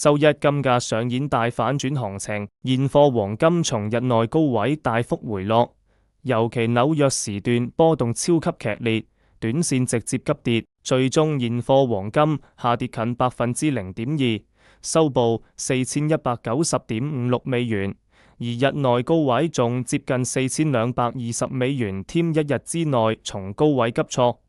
周一金價上演大反轉行情，現貨黃金從日內高位大幅回落，尤其紐約時段波動超級劇烈，短線直接急跌，最終現貨黃金下跌近0.2%，收報4190.56美元，而日內高位仲接近4220美元，添一日之內從高位急挫，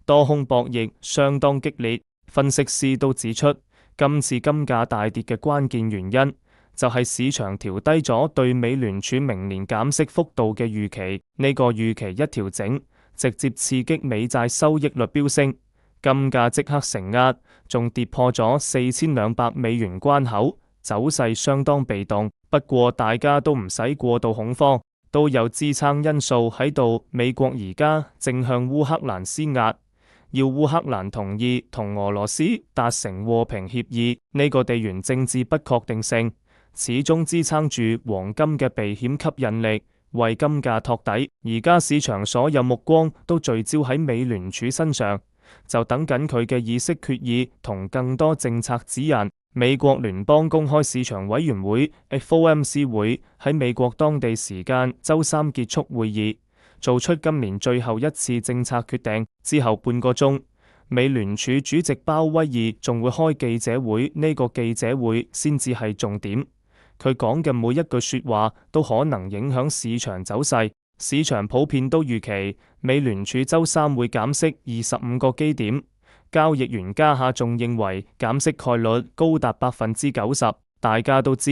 多空博弈相當激烈。分析師都指出，今次金價大跌嘅關鍵原因就係市場調低咗對美聯儲明年減息幅度嘅預期，呢個預期一調整，直接刺激美債收益率飆升，金價即刻承壓，仲跌破咗4200美元關口，走勢相當被動。不過大家都唔使過度恐慌，都有支撐因素喺度。美國而家正向烏克蘭施壓，要烏克蘭同意同俄羅斯達成和平協議，呢個地緣政治不確定性始終支撐住黃金嘅避險吸引力，為金價托底。而家市場所有目光都聚焦喺美聯儲身上，就等緊佢嘅議息決議同更多政策指引。美國聯邦公開市場委員會 FOMC 會喺美國當地時間周三結束會議，做出今年最後一次政策決定。之後半個鐘，美聯儲主席鮑威爾仲會開記者會，呢個記者會先至係重點。佢講嘅每一句說話都可能影響市場走勢。市場普遍都預期美聯儲周三會減息25個基點。交易員家下仲認為減息概率高達90%。大家都知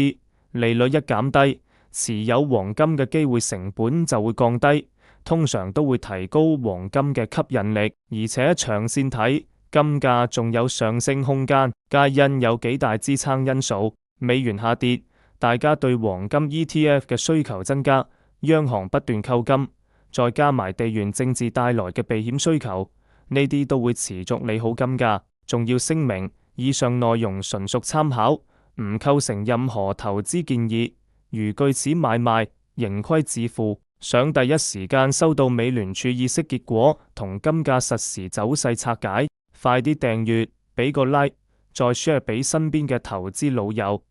利率一減低，持有黃金嘅機會成本就會降低，通常都會提高黃金嘅吸引力。而且長線睇，金價仲有上升空間，皆因有幾大支撐因素。美元下跌，大家對黃金 ETF 嘅需求增加，央行不斷購金，再加埋地緣政治帶來嘅避險需求，呢啲都會持續利好金價。仲要聲明，以上內容純屬參考，唔構成任何投資建議，如據此買賣，盈虧自負。想第一時間收到美聯儲議息結果同金價實時走勢拆解，快啲訂閱，俾個 like， 再 share 俾身邊嘅投資老友，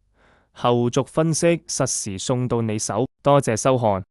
後續分析實時送到你手。多謝收看。